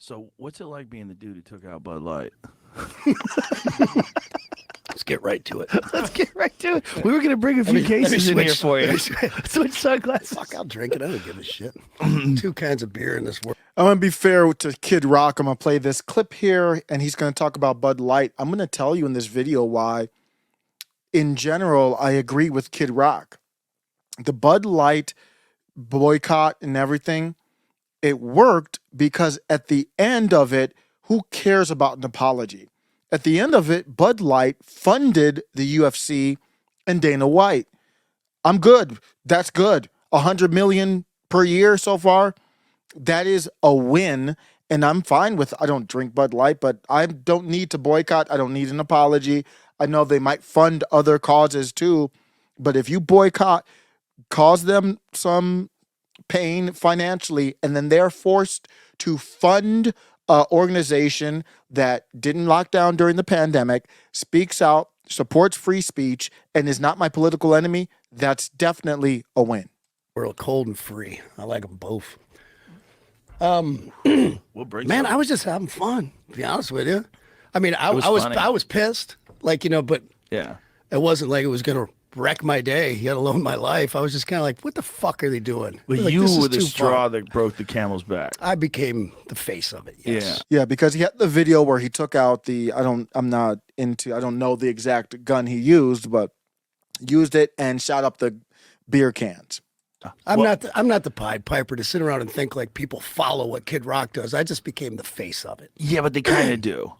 So, what's it like being the dude who took out Bud Light? Let's get right to it. Let's get right to it. We were going to bring a few cases in here for you. Switch sunglasses. Fuck, I'll drink it. I don't give a shit. Two kinds of beer in this world. I'm going to be fair to Kid Rock. I'm going to play this clip here, and he's going to talk about Bud Light. I'm going to tell you in this video why, in general, I agree with Kid Rock. The Bud Light boycott and everything, it worked because at the end of it, who cares about an apology? At the end of it, Bud Light funded the UFC and Dana White. I'm good. That's good. $100 million per year so far. That is a win, and I'm fine with. I don't drink Bud Light, but I don't need to boycott. I don't need an apology. I know they might fund other causes too, but if you boycott, cause them some pain financially, and then they're forced to fund an organization that didn't lock down during the pandemic, speaks out, supports free speech, and is not my political enemy, that's definitely a win. World cold and free. I like them both. We'll bring Man, some. I was just having fun, to be honest with you. I mean, I was was funny. I was pissed, like, you know, but Yeah. it wasn't like it was gonna wreck my day, let alone my life. I was just kind of like, what the fuck are they doing? But Like, you this is were the too straw fun. that broke the camel's back. I became the face of it. Yes. Yeah, because he had the video where he took out the I don't know the exact gun he used, but used it and shot up the beer cans. I'm not the Pied Piper to sit around and think like people follow what Kid Rock does. I just became the face of it. Yeah, but they kind of do.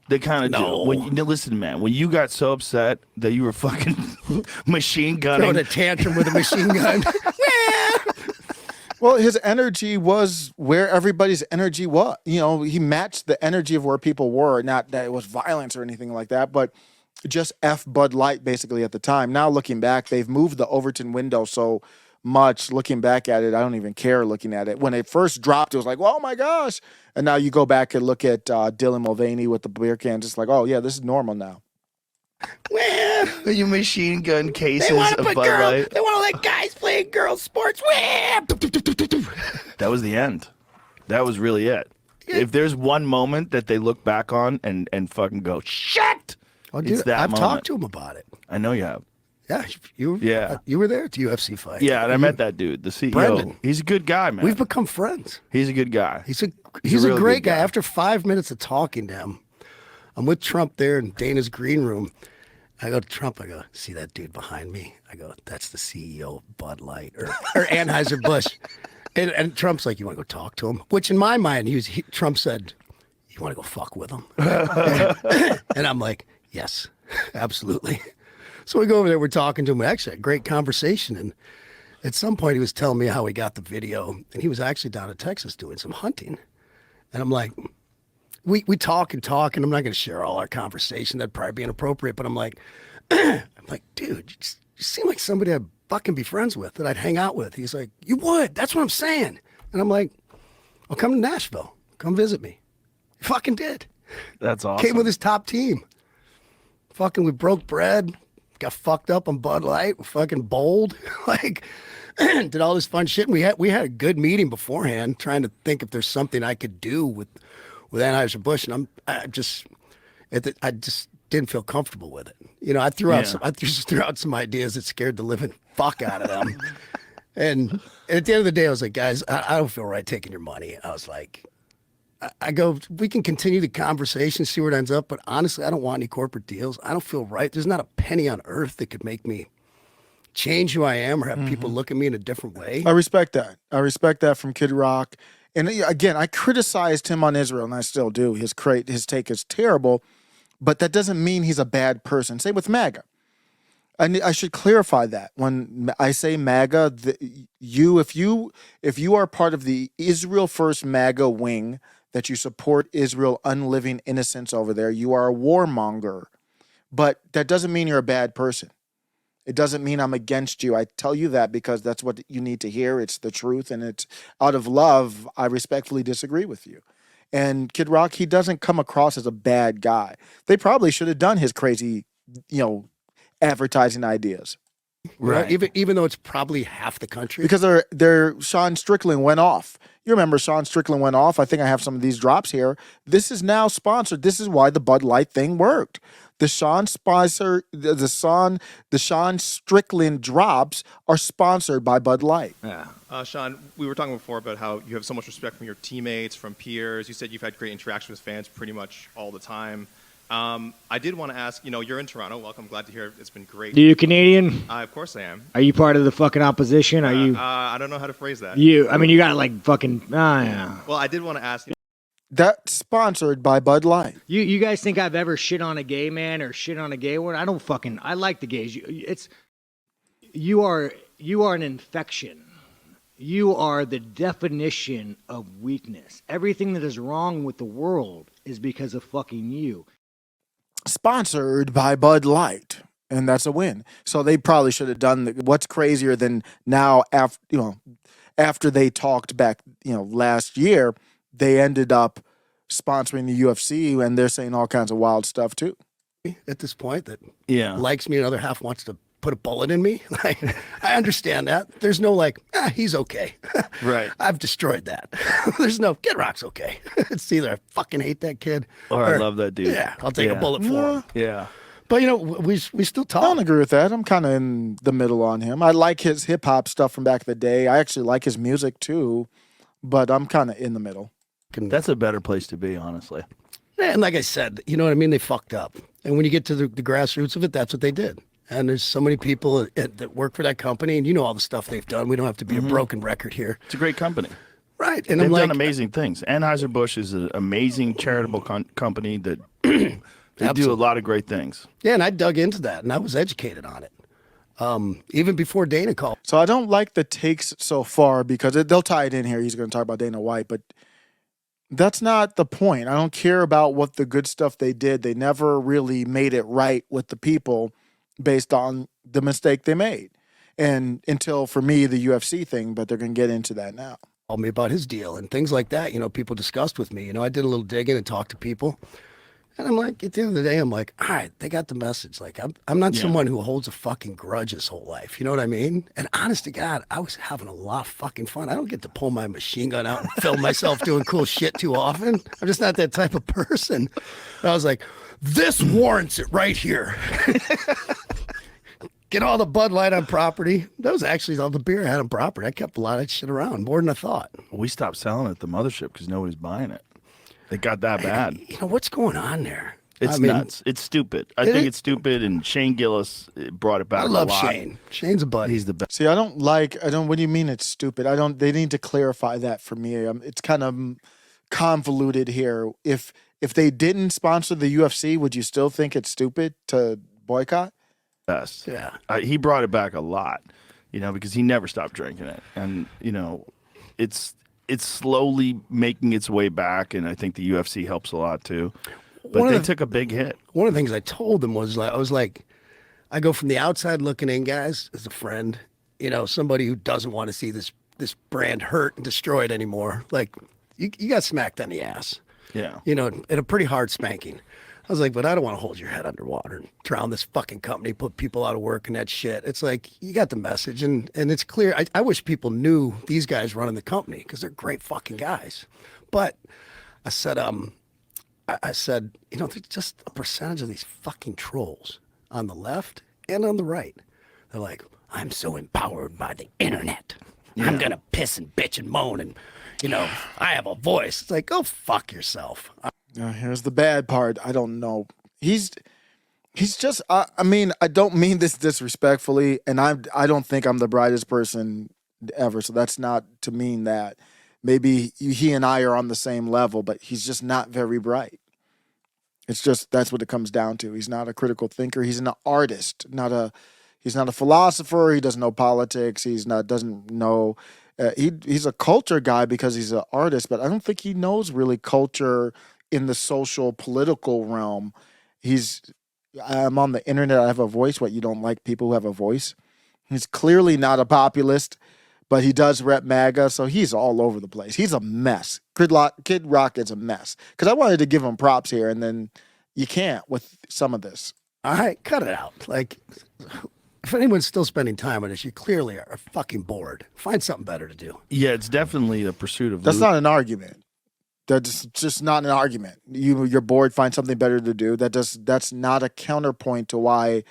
They kind of No. do. Listen, man, when you got so upset that you were fucking machine Throwing gunning. a tantrum with a machine gun. Well, his energy was where everybody's energy was. You know, he matched the energy of where people were. Not that it was violence or anything like that, but just F Bud Light basically at the time. Now looking back, they've moved the Overton window so much. Looking back at it, I don't even care looking at it. When it first dropped, it was like, oh my gosh. And now you go back and look at Dylan Mulvaney with the beer cans. It's like, oh yeah, this is normal now. You machine gun cases They want to of put Bud girls. Light. They want to let guys play girls sports. That was the end. That was really it. If there's one moment that they look back on and fucking go, shit! Oh, It's dude, that I've moment. talked to him about it. I know you have. Yeah, you Yeah. you were there at the UFC fight. Yeah, and I met that dude, the CEO. Brendan. He's a good guy, man. We've become friends. He's a good guy. He's a real great good guy. guy. After 5 minutes of talking to him, I'm with Trump there in Dana's green room. I go to Trump. I go, see that dude behind me? I go, that's the CEO of Bud Light or Anheuser-Busch. And Trump's like, you want to go talk to him? Which in my mind, Trump said, you want to go fuck with him? And I'm like, yes, absolutely. So we go over there. We're talking to him. We actually had a great conversation. And at some point, he was telling me how he got the video. And he was actually down in Texas doing some hunting. And I'm like, we talk and talk, and I'm not going to share all our conversation. That'd probably be inappropriate. But I'm like, dude, you seem like somebody I'd fucking be friends with, that I'd hang out with. He's like, you would. That's what I'm saying. And I'm like, I'll come to Nashville. Come visit me. He fucking did. That's awesome. Came with his top team. Fucking, we broke bread. Got fucked up on Bud Light. We fucking bowled. Like, did all this fun shit. And we had a good meeting beforehand, trying to think if there's something I could do with Anheuser-Busch, and I just didn't feel comfortable with it. You know, I just threw out some ideas that scared the living fuck out of them. And at the end of the day, I was like, guys, I don't feel right taking your money. I was like, I go, we can continue the conversation, see where it ends up, but honestly, I don't want any corporate deals. I don't feel right. There's not a penny on earth that could make me change who I am or have people look at me in a different way. I respect that. I respect that from Kid Rock. And again, I criticized him on Israel, and I still do. His take is terrible, but that doesn't mean he's a bad person. Same with MAGA. I should clarify that. When I say MAGA, if you are part of the Israel First MAGA wing, that you support Israel unliving innocents over there, you are a warmonger. But that doesn't mean you're a bad person. It doesn't mean I'm against you. I tell you that because that's what you need to hear. It's the truth, and it's out of love. I respectfully disagree with you. And Kid Rock, he doesn't come across as a bad guy. They probably should have done his crazy, advertising ideas. Right. Even though it's probably half the country. Because their Sean Strickland went off. You remember Sean Strickland went off. I think I have some of these drops here. This is now sponsored. This is why the Bud Light thing worked. The Sean Strickland drops are sponsored by Bud Light. Yeah. Sean, we were talking before about how you have so much respect from your teammates, from peers. You said you've had great interaction with fans pretty much all the time. I did want to ask, you're in Toronto. Welcome. Glad to hear it. It's been great. Are you Canadian? Of course I am. Are you part of the fucking opposition? Are you? I don't know how to phrase that. You got like fucking. Yeah. Well, I did want to ask. That's sponsored by Bud Light. You guys think I've ever shit on a gay man or shit on a gay woman? I don't fucking. I like the gays. You are an infection. You are the definition of weakness. Everything that is wrong with the world is because of fucking you. Sponsored by Bud Light, and that's a win. So they probably should have done what's crazier than now after they talked back last year, they ended up sponsoring the UFC, and they're saying all kinds of wild stuff too. At this point, that Yeah. likes me, another half wants to put a bullet in me. Like, I understand that. There's no he's okay. Right. I've destroyed that. There's no Kid Rock's okay. It's either I fucking hate that kid, Or I love that dude. Yeah, I'll take a Yeah. bullet for him. Yeah. But we still I don't talk. agree with that. I'm kind of in the middle on him. I like his hip hop stuff from back in the day. I actually like his music too, but I'm kind of in the middle. That's a better place to be, honestly. And like I said, you know what I mean? They fucked up. And when you get to the grassroots of it, that's what they did. And there's so many people that work for that company, and all the stuff they've done. We don't have to be a broken record here. It's a great company. Right. And They've I'm like, done amazing things. Anheuser-Busch is an amazing charitable company that they do a Absolutely. lot of great things. yeah, and I dug into that, and I was educated on it. Even before Dana called. So I don't like the takes so far because they'll tie it in here. He's going to talk about Dana White, but that's not the point. I don't care about what the good stuff they did. They never really made it right with the people based on the mistake they made. And until, for me, the UFC thing, but they're going to get into that now. Called me about his deal and things like that. People discussed with me. I did a little digging and talked to people. And I'm like, at the end of the day, I'm like, all right, they got the message. Like, I'm not someone who holds a fucking grudge his whole life. You know what I mean? And honest to God, I was having a lot of fucking fun. I don't get to pull my machine gun out and film myself doing cool shit too often. I'm just not that type of person. And I was like, this warrants it right here. Get all the Bud Light on property. That was actually all the beer I had on property. I kept a lot of that shit around, more than I thought. We stopped selling it at the mothership because nobody's buying it. It got that bad. What's going on there? It's nuts. It's stupid. I think it's stupid, and Shane Gillis brought it back I love a lot. Shane. Shane's a buddy. He's the best. See, what do you mean it's stupid? They need to clarify that for me. It's kind of convoluted here. If they didn't sponsor the UFC, would you still think it's stupid to boycott? Best. Yeah. He brought it back a lot, because he never stopped drinking it. And, it's slowly making its way back, and I think the UFC helps a lot too. But they took a big hit. One of the things I told them was I was like, I go from the outside looking in, guys, as a friend, somebody who doesn't want to see this brand hurt and destroyed anymore. Like, you got smacked on the ass. Yeah. And a pretty hard spanking. I was like, but I don't want to hold your head underwater and drown this fucking company, put people out of work and that shit. It's like, you got the message, and it's clear. I wish people knew these guys running the company because they're great fucking guys. But I said, there's just a percentage of these fucking trolls on the left and on the right. They're like, I'm so empowered by the internet. I'm going to piss and bitch and moan and, I have a voice. It's like, go fuck yourself. Here's the bad part. I don't know. He's just. I don't mean this disrespectfully, and I don't think I'm the brightest person ever. So that's not to mean that. Maybe he and I are on the same level, but he's just not very bright. It's just that's what it comes down to. He's not a critical thinker. He's an artist, He's not a philosopher. He doesn't know politics. Doesn't know. He's a culture guy because he's an artist, but I don't think he knows really culture in the social political realm. I'm on the internet. I have a voice. What, you don't like people who have a voice? He's clearly not a populist, but he does rep MAGA, so he's all over the place. He's a mess. Kid Rock is a mess. Because I wanted to give him props here, and then you can't with some of this. All right, cut it out. Like, if anyone's still spending time on this, you clearly are fucking bored. Find something better to do. Yeah, it's definitely the pursuit of. That's not an argument. That's just not an argument. You're bored. Find something better to do. That's not a counterpoint to why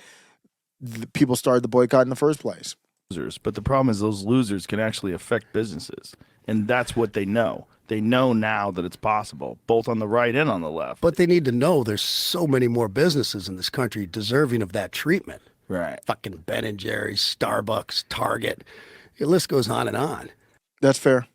people started the boycott in the first place. Losers, but the problem is those losers can actually affect businesses, and that's what they know. They know now that it's possible, both on the right and on the left. But they need to know there's so many more businesses in this country deserving of that treatment. Right. Fucking Ben and Jerry's, Starbucks, Target. The list goes on and on. That's fair.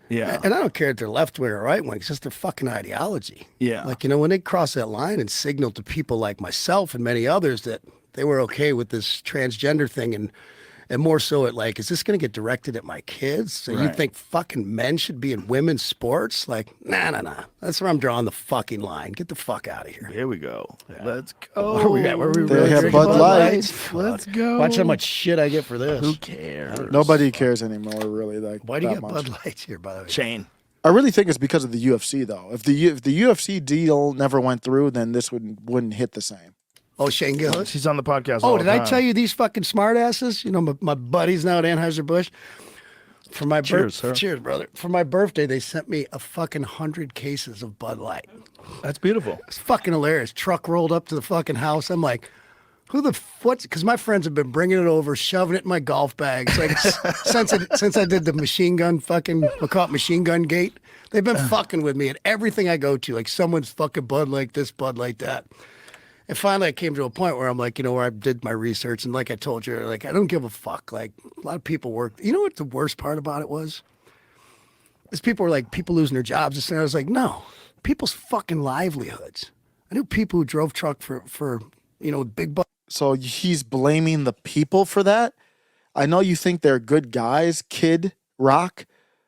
Yeah. And I don't care if they're left wing or right wing. It's just their fucking ideology. Yeah. Like, when they cross that line and signal to people like myself and many others that they were okay with this transgender thing and more so at like, is this going to get directed at my kids? So you Right. think fucking men should be in women's sports? Like, nah. That's where I'm drawing the fucking line. Get the fuck out of here. Here we go. Let's go. Where we at? Where we They really have drinking Bud Light. Let's go. Watch how much shit I get for this. Who cares? Nobody cares anymore, really. Like, Why do you that get much. Bud Lights here, by the way? Shane. I really think it's because of the UFC, though. If the UFC deal never went through, then this wouldn't hit the same. Oh, Shane Gillis? She's on the podcast. Oh, all did the I time. tell you these fucking smartasses? My buddies now at Anheuser-Busch. For my Cheers, sir. Cheers, brother. For my birthday, they sent me a fucking 100 cases of Bud Light. That's beautiful. It's fucking hilarious. Truck rolled up to the fucking house. I'm like, who the what's? Because my friends have been bringing it over, shoving it in my golf bags. Like since I did the machine gun fucking, we call it machine gun gate. They've been fucking with me at everything I go to. Like someone's fucking Bud like this, Bud like that. And finally, I came to a point where I'm like, where I did my research, and like I told you, like I don't give a fuck. Like a lot of people work. You know what the worst part about it was? Is people were like people losing their jobs. And I was like, no, people's fucking livelihoods. I knew people who drove truck for big bucks. So he's blaming the people for that? I know you think they're good guys, Kid Rock,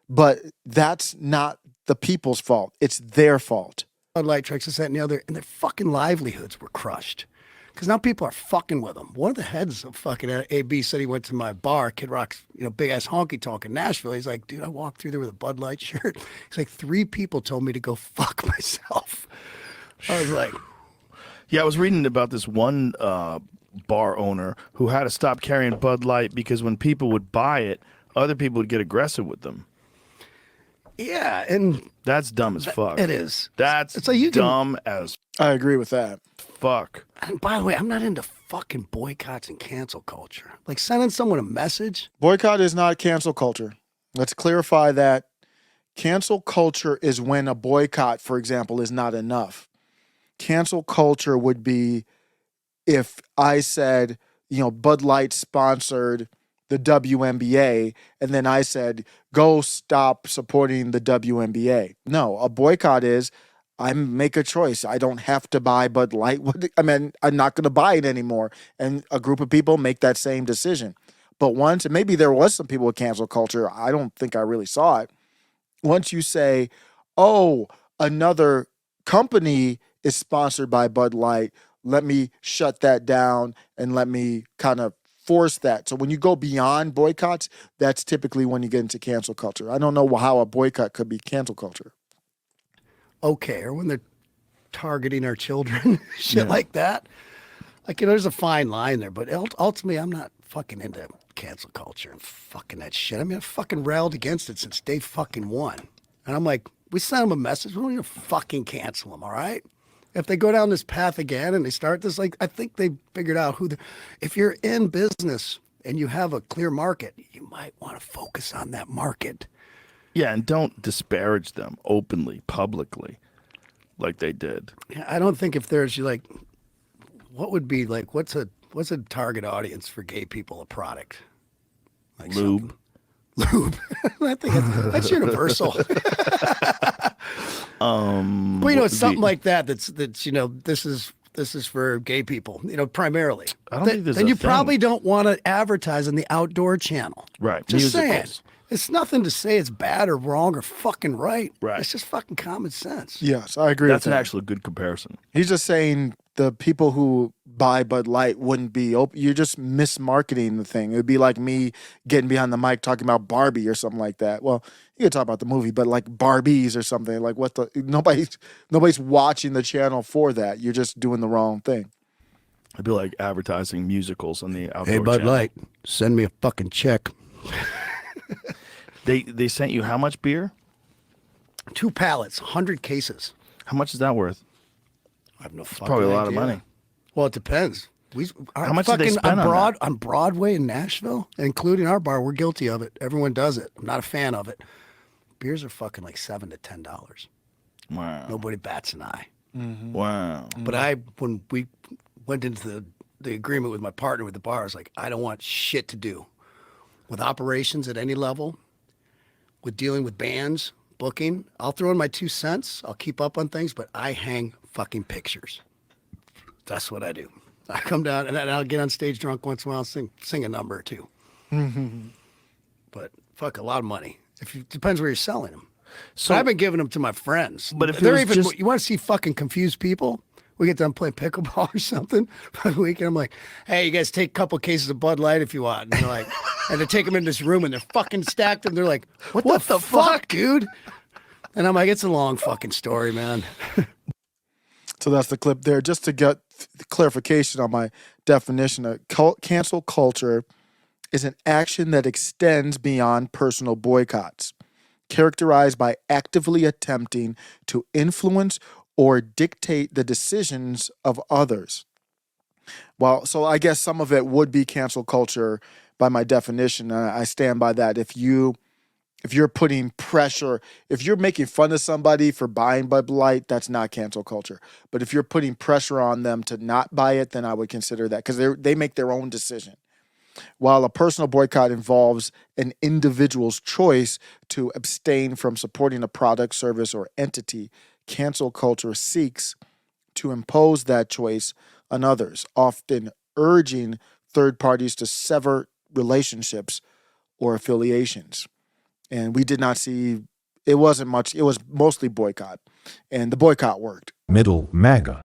but that's not the people's fault. It's their fault. Bud Light trucks, this, that, and the other, and their fucking livelihoods were crushed. Because now people are fucking with them. One of the heads of fucking AB said he went to my bar, Kid Rock's, big ass honky tonk in Nashville. He's like, dude, I walked through there with a Bud Light shirt. He's like, 3 people told me to go fuck myself. I was like, Yeah, I was reading about this one bar owner who had to stop carrying Bud Light because when people would buy it, other people would get aggressive with them. yeah, and That's dumb as fuck. it is. That's It's like you can- dumb as I agree with that. fuck. And by the way, I'm not into fucking boycotts and cancel culture. Like sending someone a message. Boycott is not cancel culture. Let's clarify that. Cancel culture is when a boycott, for example, is not enough. Cancel culture would be if I said, Bud Light sponsored the WNBA, and then I said, go stop supporting the WNBA. No, a boycott is I make a choice. I don't have to buy Bud Light. I'm not going to buy it anymore. And a group of people make that same decision. But once, and maybe there was some people with cancel culture, I don't think I really saw it. Once you say, oh, another company is sponsored by Bud Light, let me shut that down and let me kind of force that. So when you go beyond boycotts, that's typically when you get into cancel culture. I don't know how a boycott could be cancel culture. Okay, or when they're targeting our children, shit like that. Like, there's a fine line there, but ultimately, I'm not fucking into cancel culture and fucking that shit. I mean, I fucking railed against it since day fucking one. And I'm like, we send them a message, we don't need to fucking cancel them, all right? If they go down this path again and they start this, like, I think they figured out if you're in business and you have a clear market, you might want to focus on that market. Yeah, and don't disparage them openly, publicly, like they did. I don't think if there's what would be like, what's a target audience for gay people, a product? Like Lube. Lube. I think that's universal. But it's something like that. That's this is for gay people. Primarily. I don't think there's then a you thing. probably don't want to advertise on the outdoor channel. Right. Just saying. Musicals. It's nothing to say it's bad or wrong or fucking right. Right. It's just fucking common sense. Yes, I agree That's with an that. actual good comparison. He's just saying the people who buy Bud Light wouldn't be open. You're just mismarketing the thing. It would be like me getting behind the mic talking about Barbie or something like that. Well, you can talk about the movie, but like Barbies or something. Like nobody's watching the channel for that. You're just doing the wrong thing. It'd be like advertising musicals on the outdoor Hey, Bud channel. Light, send me a fucking check. They sent you how much beer? 2 pallets, 100 cases. How much is that worth? I have no fucking Probably a lot of idea. money. Well, it depends. How much did they spend on that? On Broadway in Nashville, including our bar, we're guilty of it. Everyone does it. I'm not a fan of it. Beers are fucking like $7 to $10. Wow. Nobody bats an eye. Wow. But when we went into the agreement with my partner with the bar, I was like, I don't want shit to do with operations at any level, with dealing with bands, booking. I'll throw in my 2 cents. I'll keep up on things, but I hang fucking pictures. That's what I do. I come down and I'll get on stage drunk once in a while, sing a number or two. But fuck, a lot of money. Depends where you're selling them. So I've been giving them to my friends. But if they're it was just- you want to see fucking confused people? We get done playing pickleball or something for the weekend. I'm like, hey, you guys take a couple cases of Bud Light if you want. And they're like, and they take them in this room and they're fucking stacked and they're like, what the fuck, dude? And I'm like, it's a long fucking story, man. So that's the clip there. Just to get clarification on my definition, cancel culture is an action that extends beyond personal boycotts, characterized by actively attempting to influence or dictate the decisions of others. Well, so I guess some of it would be cancel culture by my definition. And I stand by that. If you're putting pressure, if you're making fun of somebody for buying Bud Light, that's not cancel culture. But if you're putting pressure on them to not buy it, then I would consider that, because they make their own decision. While a personal boycott involves an individual's choice to abstain from supporting a product, service, or entity, cancel culture seeks to impose that choice on others, often urging third parties to sever relationships or affiliations. And we did not see, it wasn't much, it was mostly boycott. And the boycott worked. Middle MAGA.